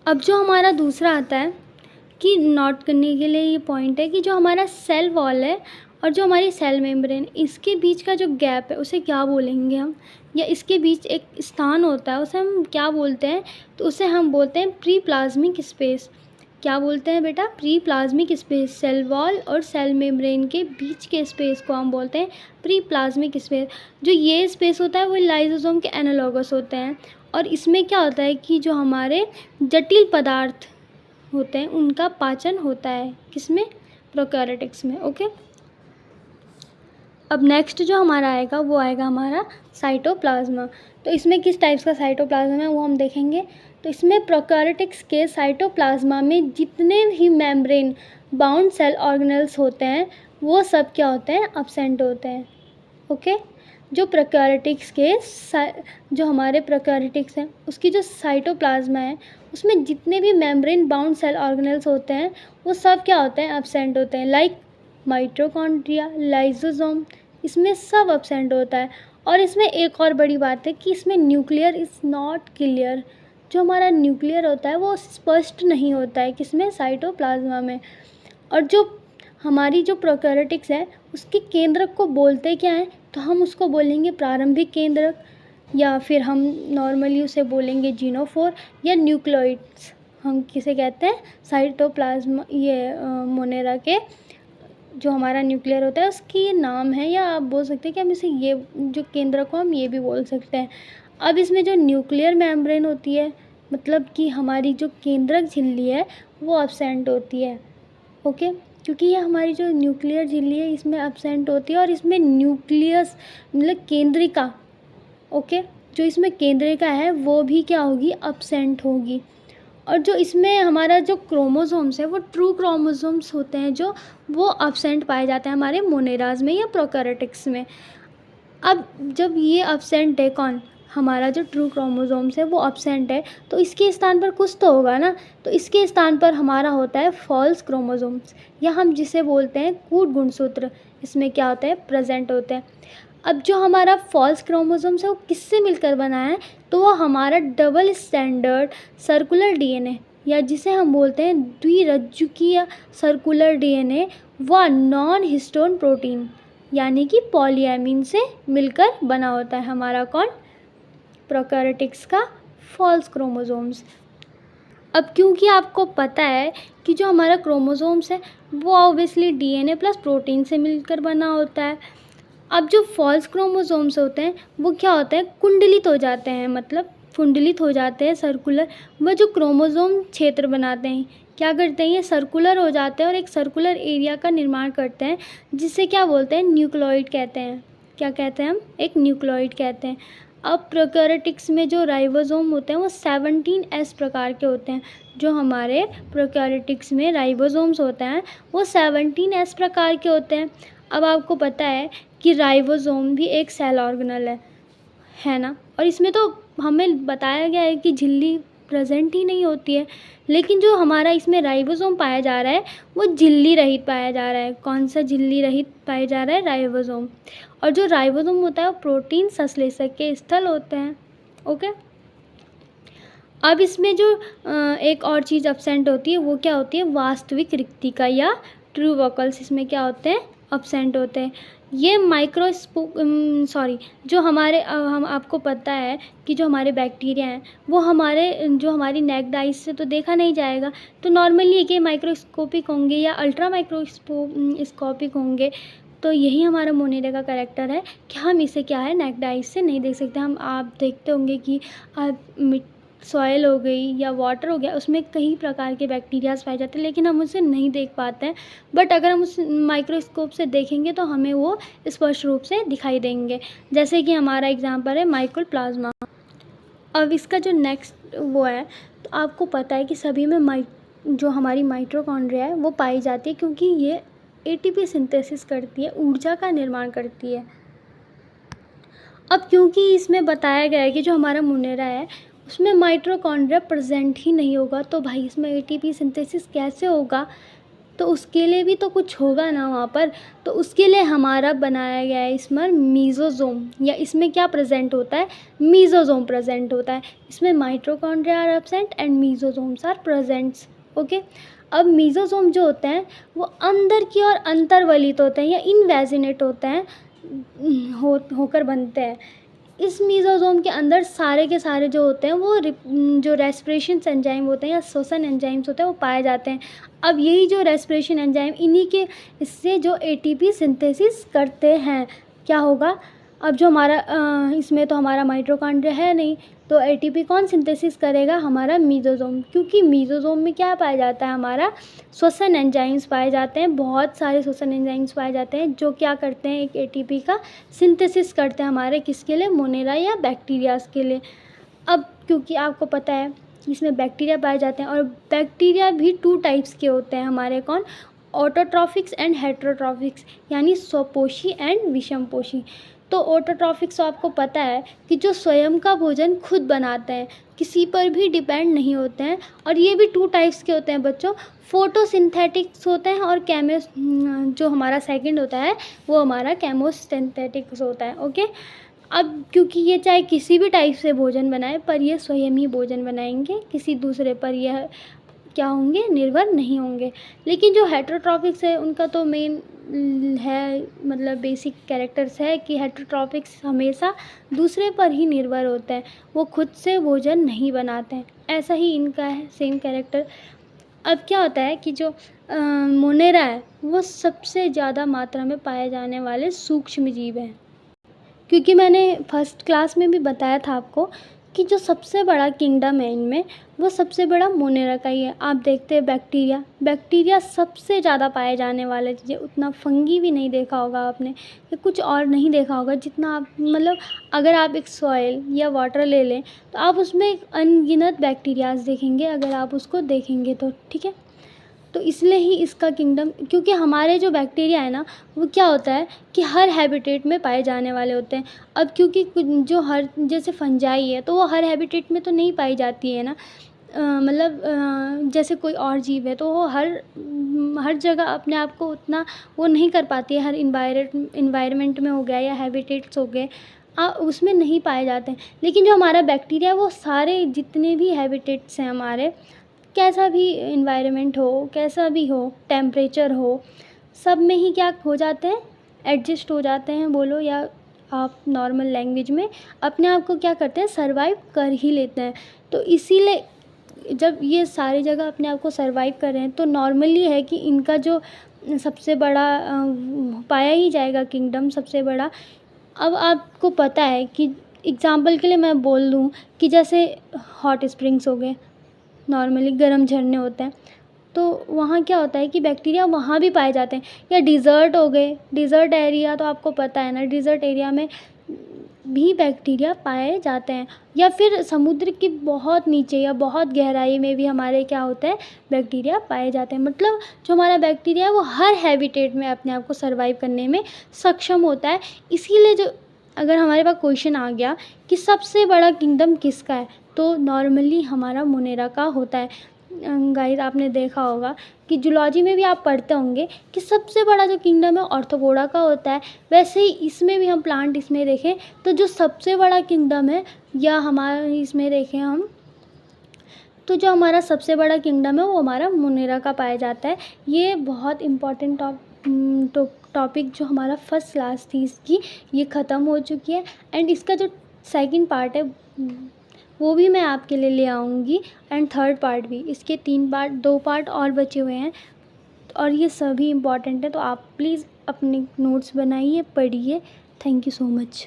अब जो हमारा दूसरा आता है कि नोट करने के लिए ये पॉइंट है कि जो हमारा सेल वॉल है और जो हमारी सेल मेम्ब्रेन, इसके बीच का जो गैप है उसे क्या बोलेंगे हम, या इसके बीच एक स्थान होता है उसे हम क्या बोलते हैं, तो उसे हम बोलते हैं प्री प्लाज्मिक स्पेस। क्या बोलते हैं बेटा? Periplasmic space. Cell wall और सेल मेम्ब्रेन के बीच के स्पेस को हम बोलते हैं प्री प्लाज्मिक स्पेस। जो ये स्पेस होता है वो लाइसोसोम के एनालॉगस होते हैं, और इसमें क्या होता है कि जो हमारे जटिल पदार्थ होते हैं उनका पाचन होता है। किसमें? प्रोकैरियोटिक्स में। ओके, अब नेक्स्ट जो हमारा आएगा वो आएगा हमारा साइटोप्लाज्मा। तो इसमें किस टाइप्स का साइटोप्लाज्मा है वो हम देखेंगे। तो इसमें प्रोकैरियोटिक्स के साइटोप्लाज्मा में जितने भी मेम्ब्रेन बाउंड सेल ऑर्गेनेल्स होते हैं वो सब क्या होते हैं? अब्सेंट होते हैं। ओके, जो प्रोकैरियोटिक्स के जो हमारे प्रोकैरियोटिक्स हैं उसकी जो साइटोप्लाज्मा है उसमें जितने भी मेम्ब्रेन बाउंड सेल ऑर्गेनेल्स होते हैं वो सब क्या होते हैं? अब्सेंट होते हैं। लाइक माइटोकॉन्ड्रिया, लाइसोसोम, इसमें सब अब्सेंट होता है। और इसमें एक और बड़ी बात है कि इसमें न्यूक्लियर इज़ नॉट क्लियर। जो हमारा न्यूक्लियर होता है वो स्पष्ट नहीं होता है। किसमें? साइटोप्लाज्मा में। और जो हमारी जो प्रोकैरियोटिक्स है उसके केंद्रक को बोलते क्या हैं? तो हम उसको बोलेंगे प्रारंभिक केंद्रक, या फिर हम नॉर्मली उसे बोलेंगे जीनोफोर या न्यूक्लियोइड्स। हम किसे कहते हैं? साइटोप्लाज्मा, ये मोनेरा के जो हमारा न्यूक्लियर होता है उसकी ये नाम है, या आप बोल सकते हैं कि हम इसे ये जो केंद्रक को हम ये भी बोल सकते हैं। अब इसमें जो न्यूक्लियर मेम्ब्रेन होती है, मतलब कि हमारी जो केंद्रक झिल्ली है वो अब्सेंट होती है। ओके, क्योंकि ये हमारी जो न्यूक्लियर झिल्ली है इसमें अब्सेंट होती है, और इसमें न्यूक्लियस मतलब केंद्रिका, ओके, जो इसमें केंद्रिका है वो भी क्या होगी? अब्सेंट होगी। और जो इसमें हमारा जो क्रोमोसोम्स है वो ट्रू क्रोमोसोम्स होते हैं, जो वो अब्सेंट पाए जाते हैं हमारे मोनेराज में या प्रोकैरियोटिक्स में। अब जब ये अब्सेंट है, कौन? हमारा जो ट्रू क्रोमोसोम्स है वो अब्सेंट है, तो इसके स्थान पर कुछ तो होगा ना। तो इसके स्थान पर हमारा होता है फॉल्स क्रोमोसोम्स, या हम जिसे बोलते हैं कूट गुणसूत्र। इसमें क्या होता है? प्रेजेंट होते हैं। अब जो हमारा फॉल्स क्रोमोसोम्स है वो किससे मिलकर बना है? तो वो हमारा डबल स्टैंडर्ड सर्कुलर डीएनए, या जिसे हम बोलते हैं द्विरज्जुकीय सर्कुलर डीएनए व नॉन हिस्टोन प्रोटीन, यानी कि पॉलीएमीन से मिलकर बना होता है हमारा कौन? प्रोकैरियोटिक्स का फॉल्स क्रोमोसोम्स। अब क्योंकि आपको पता है कि जो हमारा क्रोमोसोम्स है वो ऑब्वियसली डीएनए प्लस प्रोटीन से मिलकर बना होता है। अब जो फॉल्स क्रोमोसोम्स होते हैं वो क्या होते हैं? कुंडलित हो जाते हैं, मतलब कुंडलित हो जाते हैं सर्कुलर। वह जो क्रोमोसोम क्षेत्र बनाते हैं क्या करते हैं? ये सर्कुलर हो जाते हैं और एक सर्कुलर एरिया का निर्माण करते हैं, जिसे क्या बोलते हैं? न्यूक्लियोइड कहते हैं। क्या कहते हैं हम? एक न्यूक्लियोइड कहते हैं। अब प्रोकैरियोटिक्स में जो राइबोसोम होते हैं वो 17S प्रकार के होते हैं। जो हमारे प्रोकैरियोटिक्स में राइबोसोम्स होते हैं वो 17S प्रकार के होते हैं। अब आपको पता है कि राइबोसोम भी एक सेल ऑर्गेनल है ना। और इसमें तो हमें बताया गया है कि झिल्ली प्रेजेंट ही नहीं होती है, लेकिन जो हमारा इसमें राइबोसोम पाया जा रहा है वो झिल्ली रहित पाया जा रहा है। कौन सा झिल्ली रहित पाया जा रहा है? राइबोसोम। और जो राइबोसोम होता है वो प्रोटीन संश्लेषक के स्थल होते हैं। ओके, अब इसमें जो एक और चीज़ अब्सेंट होती है वो क्या होती है? वास्तविक रिक्तिका या ट्रू वोकल्स। इसमें क्या होते हैं? अब्सेंट होते हैं। ये जो हमारे हम आपको पता है कि जो हमारे बैक्टीरिया हैं वो हमारे जो हमारी नेक्ड आइज से तो देखा नहीं जाएगा, तो नॉर्मली ये माइक्रोस्कोपिक होंगे या अल्ट्रा माइक्रोस्कोपिक होंगे। तो यही हमारा मोनेरा का कैरेक्टर है कि हम इसे क्या है? नेक्ड आइज से नहीं देख सकते। हम आप देखते होंगे कि सॉइल हो गई या वाटर हो गया उसमें कई प्रकार के बैक्टीरियाज पाए जाते हैं, लेकिन हम उसे नहीं देख पाते हैं। बट अगर हम उस माइक्रोस्कोप से देखेंगे तो हमें वो स्पष्ट रूप से दिखाई देंगे। जैसे कि हमारा एग्जांपल है माइकोप्लाज्मा। अब इसका जो नेक्स्ट वो है, तो आपको पता है कि सभी में जो हमारी माइटोकॉन्ड्रिया है वो पाई जाती है, क्योंकि ये एटीपी सिंथेसिस करती है, ऊर्जा का निर्माण करती है। अब क्योंकि इसमें बताया गया है कि जो हमारा मोनेरा है उसमें माइटोकॉन्ड्रिया प्रेजेंट ही नहीं होगा, तो भाई इसमें एटीपी सिंथेसिस कैसे होगा? तो उसके लिए भी तो कुछ होगा ना वहाँ पर। तो उसके लिए हमारा बनाया गया है इसमें मीज़ोज़ोम, या इसमें क्या प्रेजेंट होता है, मीज़ोज़ोम प्रेजेंट होता है। इसमें mitochondria are absent and mesosomes are presents. Okay, अब मीज़ोज़ोम जो होते हैं वो अंदर की ओर अंतर्वलित होते हैं या इनवेजिनेट होते हैं, होकर बनते हैं। इस मीज़ोज़ोम के अंदर सारे के सारे जो होते हैं वो जो रेस्पिरेशन एंजाइम होते हैं या श्वसन एंजाइम्स होते हैं वो पाए जाते हैं। अब यही जो रेस्पिरेशन एंजाइम इन्हीं के इससे जो एटीपी सिंथेसिस करते हैं, क्या होगा, अब जो हमारा इसमें तो हमारा माइटोकॉन्ड्रिया है नहीं, तो एटीपी कौन सिंथेसिस करेगा, हमारा मीज़ोज़ोम, क्योंकि मीज़ोज़ोम में क्या पाया जाता है, हमारा श्वसन एंजाइम्स पाए जाते हैं, बहुत सारे श्वसन एंजाइम्स पाए जाते हैं जो क्या करते हैं, एक एटीपी का सिंथेसिस करते हैं हमारे किसके लिए, मोनेरा या बैक्टीरियाज के लिए। अब क्योंकि आपको पता है कि इसमें बैक्टीरिया पाए जाते हैं, और बैक्टीरिया भी 2 टाइप्स के होते हैं हमारे, कौन, ऑटोट्रॉफिक्स एंड हेटेरोट्रॉफिक्स, यानी स्वपोषी एंड विषमपोषी। तो ऑटोट्रॉफिक्स तो आपको पता है कि जो स्वयं का भोजन खुद बनाते हैं, किसी पर भी डिपेंड नहीं होते हैं, और ये भी 2 टाइप्स के होते हैं बच्चों, फोटोसिंथेटिक्स होते हैं और जो हमारा सेकंड होता है वो हमारा केमोसिंथेटिक्स होता है। ओके, अब क्योंकि ये चाहे किसी भी टाइप से भोजन बनाए, पर ये स्वयं ही भोजन बनाएंगे, किसी दूसरे पर यह क्या होंगे, निर्भर नहीं होंगे। लेकिन जो हेटेरोट्रॉफिक्स है उनका तो मेन है, मतलब बेसिक कैरेक्टर्स है कि हेटेरोट्रॉफिक्स हमेशा दूसरे पर ही निर्भर होते हैं, वो खुद से भोजन नहीं बनाते हैं। ऐसा ही इनका है सेम कैरेक्टर। अब क्या होता है कि जो मोनेरा है वो सबसे ज़्यादा मात्रा में पाए जाने वाले सूक्ष्म जीव हैं, क्योंकि मैंने फर्स्ट क्लास में भी बताया था आपको कि जो सबसे बड़ा किंगडम है इनमें, वो सबसे बड़ा मोनेरा का ही है। आप देखते हैं बैक्टीरिया सबसे ज़्यादा पाए जाने वाले चीज़ें, उतना फंगी भी नहीं देखा होगा आपने, या कुछ और नहीं देखा होगा जितना आप, मतलब अगर आप एक सॉइल या वाटर ले लें तो आप उसमें अनगिनत बैक्टीरियाज देखेंगे, अगर आप उसको देखेंगे तो, ठीक है। तो इसलिए ही इसका किंगडम, क्योंकि हमारे जो बैक्टीरिया है ना वो क्या होता है कि हर हैबिटेट में पाए जाने वाले होते हैं। अब क्योंकि जो हर, जैसे फंजाई है तो वो हर हैबिटेट में तो नहीं पाई जाती है ना, मतलब जैसे कोई और जीव है तो वो हर जगह अपने आप को उतना वो नहीं कर पाती है, हर इन्वायरमेंट में हो गया या हैबिटेट्स हो गए, उसमें नहीं पाए जाते हैं। लेकिन जो हमारा बैक्टीरिया है वो सारे जितने भी हैबिटेट्स हैं हमारे, कैसा भी इन्वायरमेंट हो, कैसा भी हो, टेम्परेचर हो, सब में ही क्या हो जाते हैं, एडजस्ट हो जाते हैं बोलो, या आप नॉर्मल लैंग्वेज में अपने आप को क्या करते हैं, सर्वाइव कर ही लेते हैं। तो इसीलिए जब ये सारी जगह अपने आप को सर्वाइव कर रहे हैं तो नॉर्मली है कि इनका जो सबसे बड़ा पाया ही जाएगा किंगडम सबसे बड़ा। अब आपको पता है कि एग्ज़ाम्पल के लिए मैं बोल दूँ कि जैसे हॉट स्प्रिंग्स हो गए, नॉर्मली गर्म झरने होते हैं, तो वहाँ क्या होता है कि बैक्टीरिया वहाँ भी पाए जाते हैं। या डिज़र्ट हो गए, डिज़र्ट एरिया तो आपको पता है ना, डिज़र्ट एरिया में भी बैक्टीरिया पाए जाते हैं। या फिर समुद्र की बहुत नीचे या बहुत गहराई में भी हमारे क्या होता है, बैक्टीरिया पाए जाते हैं। मतलब जो हमारा बैक्टीरिया है वो हर हैबिटेट में अपने आप को सर्वाइव करने में सक्षम होता है। इसीलिए जो अगर हमारे पास क्वेश्चन आ गया कि सबसे बड़ा किंगडम किसका है, तो नॉर्मली हमारा मोनेरा का होता है। गाइस आपने देखा होगा कि जूलॉजी में भी आप पढ़ते होंगे कि सबसे बड़ा जो किंगडम है ऑर्थोपोडा का होता है। वैसे ही इसमें भी हम प्लांट इसमें देखें तो जो सबसे बड़ा किंगडम है, या हमारा इसमें देखें हम, तो जो हमारा सबसे बड़ा किंगडम है वो हमारा मोनेरा का पाया जाता है। ये बहुत इम्पॉर्टेंट टॉपिक जो हमारा फर्स्ट क्लास थी इसकी, ये ख़त्म हो चुकी है। एंड इसका जो सेकंड पार्ट है वो भी मैं आपके लिए ले आऊँगी, एंड थर्ड पार्ट भी। इसके 2 पार्ट और बचे हुए हैं और ये सभी इम्पॉर्टेंट है। तो आप प्लीज़ अपने नोट्स बनाइए, पढ़िए। Thank you so much.